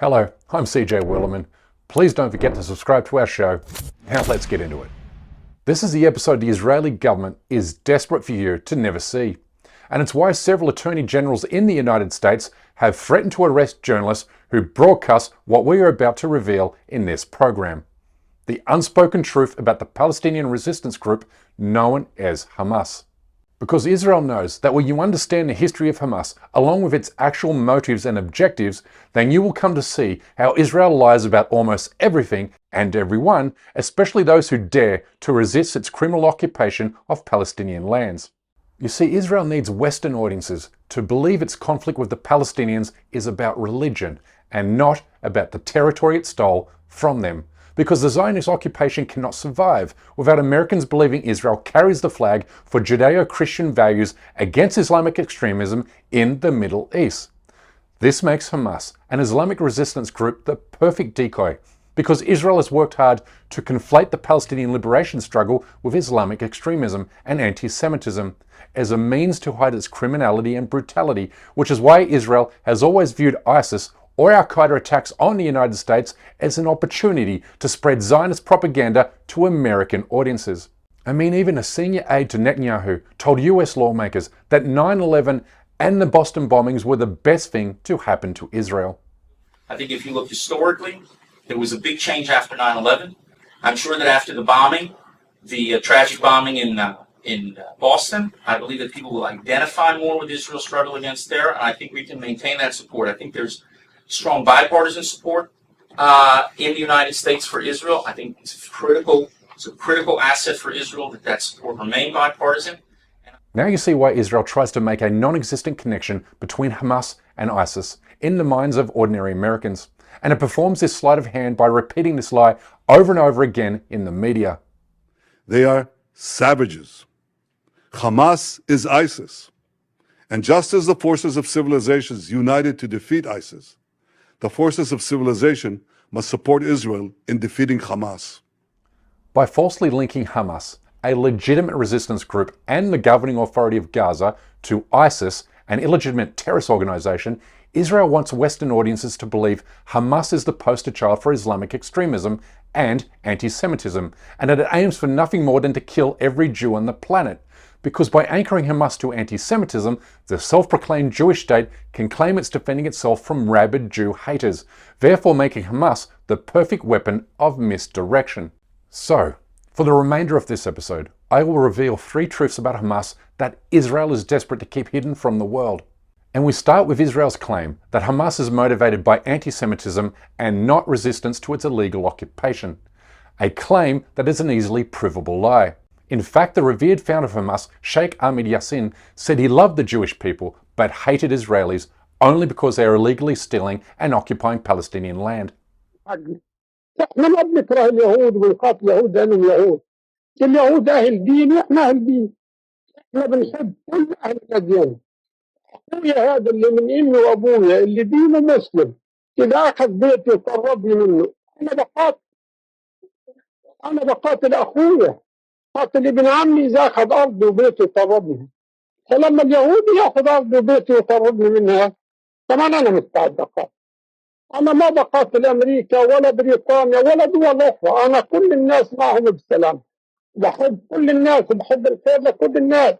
Hello, I'm CJ Willerman. Please don't forget to subscribe to our show. Now let's get into it. This is the episode the Israeli government is desperate for you to never see. And it's why several attorney generals in the United States have threatened to arrest journalists who broadcast what we are about to reveal in this program. The unspoken truth about the Palestinian resistance group known as Hamas. Because Israel knows that when you understand the history of Hamas, along with its actual motives and objectives, then you will come to see how Israel lies about almost everything and everyone, especially those who dare to resist its criminal occupation of Palestinian lands. You see, Israel needs Western audiences to believe its conflict with the Palestinians is about religion and not about the territory it stole from them. Because the Zionist occupation cannot survive without Americans believing Israel carries the flag for Judeo-Christian values against Islamic extremism in the Middle East. This makes Hamas, an Islamic resistance group, the perfect decoy, because Israel has worked hard to conflate the Palestinian liberation struggle with Islamic extremism and anti-Semitism as a means to hide its criminality and brutality, which is why Israel has always viewed ISIS or al-Qaeda attacks on the United States as an opportunity to spread Zionist propaganda to American audiences. I mean, even a senior aide to Netanyahu told US lawmakers that 9/11 and the Boston bombings were the best thing to happen to Israel. I think if you look historically, there was a big change after 9/11. I'm sure that after the bombing, the tragic bombing in Boston, I believe that people will identify more with Israel's struggle against terror, and I think we can maintain that support. I think there's strong bipartisan support in the United States for Israel. I think it's a critical asset for Israel that support remain bipartisan. Now you see why Israel tries to make a non-existent connection between Hamas and ISIS in the minds of ordinary Americans. And it performs this sleight of hand by repeating this lie over and over again in the media. They are savages. Hamas is ISIS. And just as the forces of civilizations united to defeat ISIS, the forces of civilization must support Israel in defeating Hamas. By falsely linking Hamas, a legitimate resistance group and the governing authority of Gaza, to ISIS, an illegitimate terrorist organization, Israel wants Western audiences to believe Hamas is the poster child for Islamic extremism and anti-Semitism, and that it aims for nothing more than to kill every Jew on the planet. Because by anchoring Hamas to anti-Semitism, the self-proclaimed Jewish state can claim it's defending itself from rabid Jew haters, therefore making Hamas the perfect weapon of misdirection. So, for the remainder of this episode, I will reveal 3 truths about Hamas that Israel is desperate to keep hidden from the world. And we start with Israel's claim that Hamas is motivated by anti-Semitism and not resistance to its illegal occupation. A claim that is an easily provable lie. In fact, the revered founder of Hamas, Sheikh Ahmed Yassin, said he loved the Jewish people but hated Israelis only because they are illegally stealing and occupying Palestinian land. احنا ما بنكره اليهود ونخاف اليهود لانهم يهود. اليهود اهل دين واحنا اهل دين. احنا بنحب كل اهل الاديان. اخويا هذا اللي من امي وابويا اللي دينه مسلم اذا اخذ بيتي وقربني منه انا بقاتل اخويا. قاتل ابن عمي اذا اخذ ارضي وبيتي وقربني. فلما اليهودي ياخذ ارضي وبيتي وقربني منها كمان انا مستعد اقاتل. أنا ما بقاتل أمريكا ولا بريطانيا ولا دول أخرى. أنا كل الناس معهم بالسلام. بحب كل الناس وبحب الخير لكل الناس.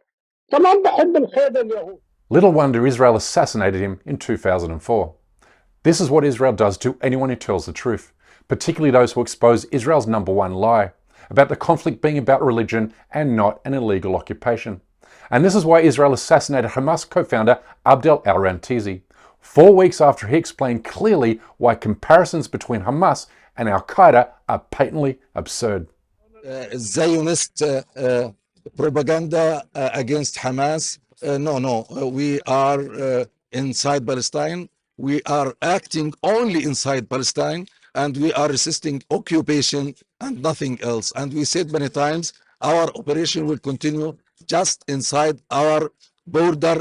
كمان بحب الخير لليهود. Little wonder Israel assassinated him in 2004. This is what Israel does to anyone who tells the truth, particularly those who expose Israel's #1 lie about the conflict being about religion and not an illegal occupation. And this is why Israel assassinated Hamas co-founder Abdel al-Rantizi, 4 weeks after he explained clearly why comparisons between Hamas and al-Qaeda are patently absurd. Zionist propaganda against Hamas. No, we are inside Palestine. We are acting only inside Palestine, and we are resisting occupation and nothing else. And we said many times, our operation will continue just inside our border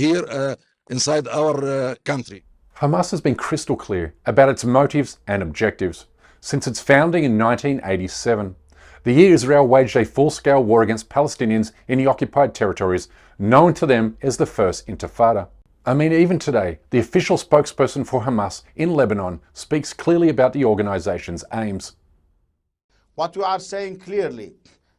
here, inside our country. Hamas has been crystal clear about its motives and objectives since its founding in 1987, the year Israel waged a full-scale war against Palestinians in the occupied territories, known to them as the First Intifada. I mean, even today, the official spokesperson for Hamas in Lebanon speaks clearly about the organization's aims. What we are saying clearly,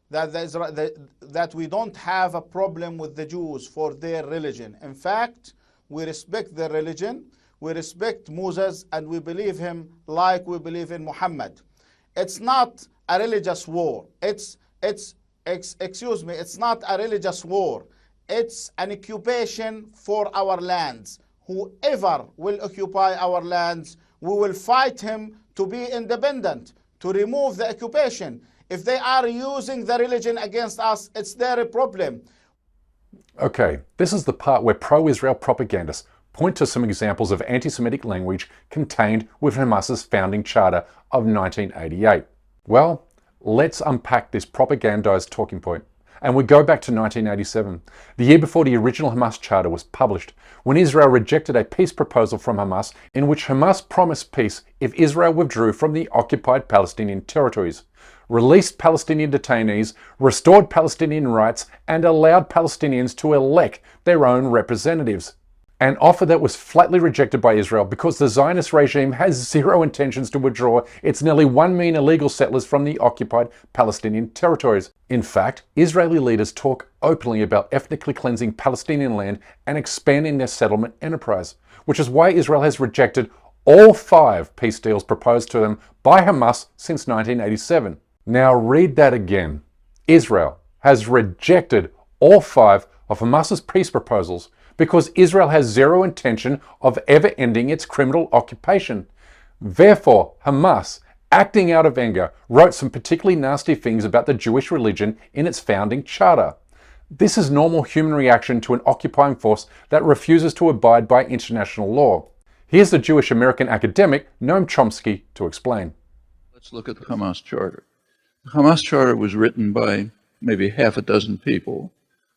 that we don't have a problem with the Jews for their religion. In fact, we respect their religion, we respect Moses, and we believe him like we believe in Muhammad. It's not a religious war. It's not a religious war. It's an occupation for our lands. Whoever will occupy our lands, we will fight him to be independent, to remove the occupation. If they are using the religion against us, it's their problem. Okay, this is the part where pro-Israel propagandists point to some examples of anti-Semitic language contained within Hamas's founding charter of 1988. Well, let's unpack this propagandized talking point. And we go back to 1987, the year before the original Hamas charter was published, when Israel rejected a peace proposal from Hamas in which Hamas promised peace if Israel withdrew from the occupied Palestinian territories, released Palestinian detainees, restored Palestinian rights, and allowed Palestinians to elect their own representatives. An offer that was flatly rejected by Israel because the Zionist regime has zero intentions to withdraw its nearly 1 million illegal settlers from the occupied Palestinian territories. In fact, Israeli leaders talk openly about ethnically cleansing Palestinian land and expanding their settlement enterprise, which is why Israel has rejected all 5 peace deals proposed to them by Hamas since 1987. Now read that again. Israel has rejected all 5 of Hamas's peace proposals because Israel has zero intention of ever ending its criminal occupation. Therefore, Hamas, acting out of anger, wrote some particularly nasty things about the Jewish religion in its founding charter. This is normal human reaction to an occupying force that refuses to abide by international law. Here's the Jewish American academic Noam Chomsky to explain. Let's look at the Hamas charter. The Hamas charter was written by maybe half a dozen people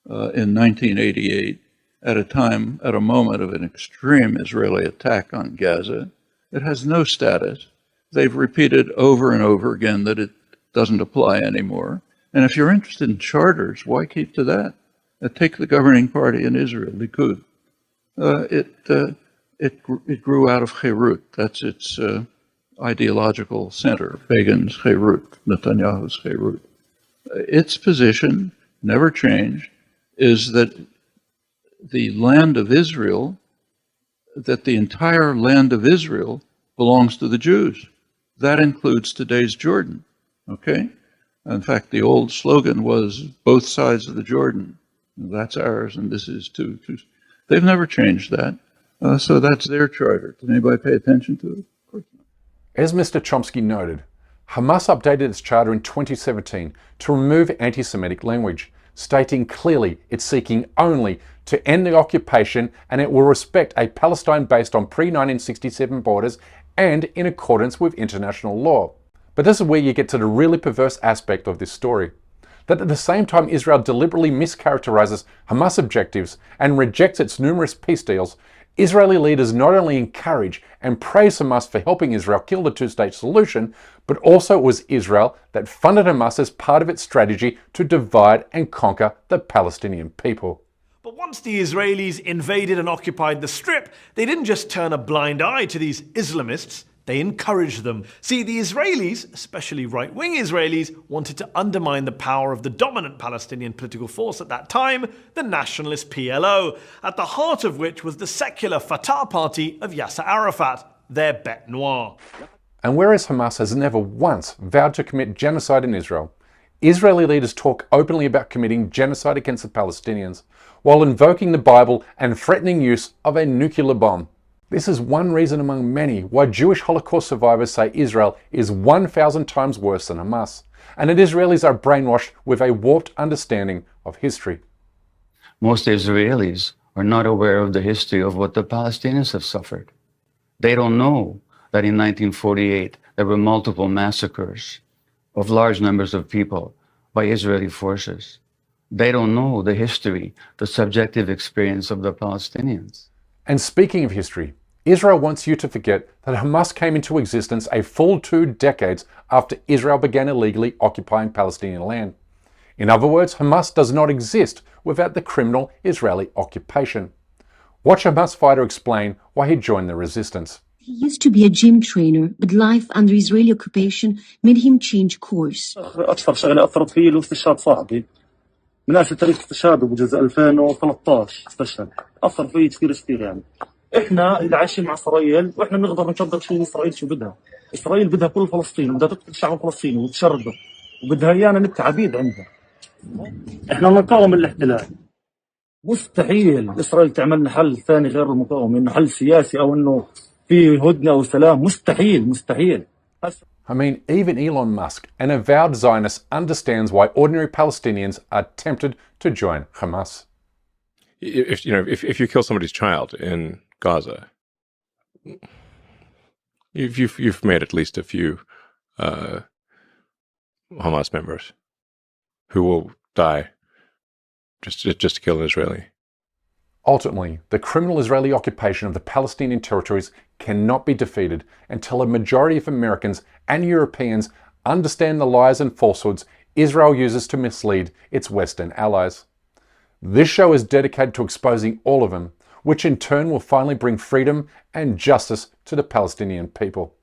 in 1988. At a moment of an extreme Israeli attack on Gaza. It has no status. They've repeated over and over again that it doesn't apply anymore. And if you're interested in charters, why keep to that? Take the governing party in Israel, Likud. It grew out of Cherut. That's its ideological center, Begin's Cherut, Netanyahu's Cherut. Its position, never changed, is that the land of Israel, that the entire land of Israel belongs to the Jews. That includes today's Jordan, okay? In fact, the old slogan was, both sides of the Jordan. That's ours, and this is too. They've never changed that, so that's their charter. Does anybody pay attention to it? Of course not. As Mr. Chomsky noted, Hamas updated its charter in 2017 to remove anti-Semitic language, stating clearly it's seeking only to end the occupation and it will respect a Palestine based on pre-1967 borders and in accordance with international law. But this is where you get to the really perverse aspect of this story. That at the same time Israel deliberately mischaracterizes Hamas objectives and rejects its numerous peace deals, Israeli leaders not only encourage and praise Hamas for helping Israel kill the two-state solution, but also it was Israel that funded Hamas as part of its strategy to divide and conquer the Palestinian people. But once the Israelis invaded and occupied the Strip, they didn't just turn a blind eye to these Islamists, they encouraged them. See, the Israelis, especially right-wing Israelis, wanted to undermine the power of the dominant Palestinian political force at that time, the nationalist PLO, at the heart of which was the secular Fatah party of Yasser Arafat, their bête noire. And whereas Hamas has never once vowed to commit genocide in Israel, Israeli leaders talk openly about committing genocide against the Palestinians, while invoking the Bible and threatening use of a nuclear bomb. This is one reason among many why Jewish Holocaust survivors say Israel is 1,000 times worse than Hamas, and that Israelis are brainwashed with a warped understanding of history. Most Israelis are not aware of the history of what the Palestinians have suffered. They don't know that in 1948 there were multiple massacres of large numbers of people by Israeli forces. They don't know the history, the subjective experience of the Palestinians. And speaking of history, Israel wants you to forget that Hamas came into existence a full 2 decades after Israel began illegally occupying Palestinian land. In other words, Hamas does not exist without the criminal Israeli occupation. Watch a Hamas fighter explain why he joined the resistance. He used to be a gym trainer, but life under Israeli occupation made him change course. أكثر شغلة أثرت فيه اللي هو استشهاد صاحبي. من أجل تاريخ استشهاده بجزء 2013 استشهد. أثر فيه كثير يعني. إحنا اللي عايشين مع إسرائيل وإحنا نقدر نقدر شو إسرائيل شو بدها. إسرائيل بدها كل فلسطين وبدها تقتل الشعب الفلسطيني وتشرده وبدها إيانا نبقى عبيد عندها. إحنا نقاوم الاحتلال. مستحيل إسرائيل تعمل لنا حل ثاني غير المقاومة، إنه حل سياسي أو إنه في هدنة أو سلام. مستحيل. I mean, even Elon Musk, an avowed Zionist, understands why ordinary Palestinians are tempted to join Hamas. If you kill somebody's child in Gaza, you've made at least a few Hamas members who will die just to kill an Israeli. Ultimately, the criminal Israeli occupation of the Palestinian territories cannot be defeated until a majority of Americans and Europeans understand the lies and falsehoods Israel uses to mislead its Western allies. This show is dedicated to exposing all of them, which in turn will finally bring freedom and justice to the Palestinian people.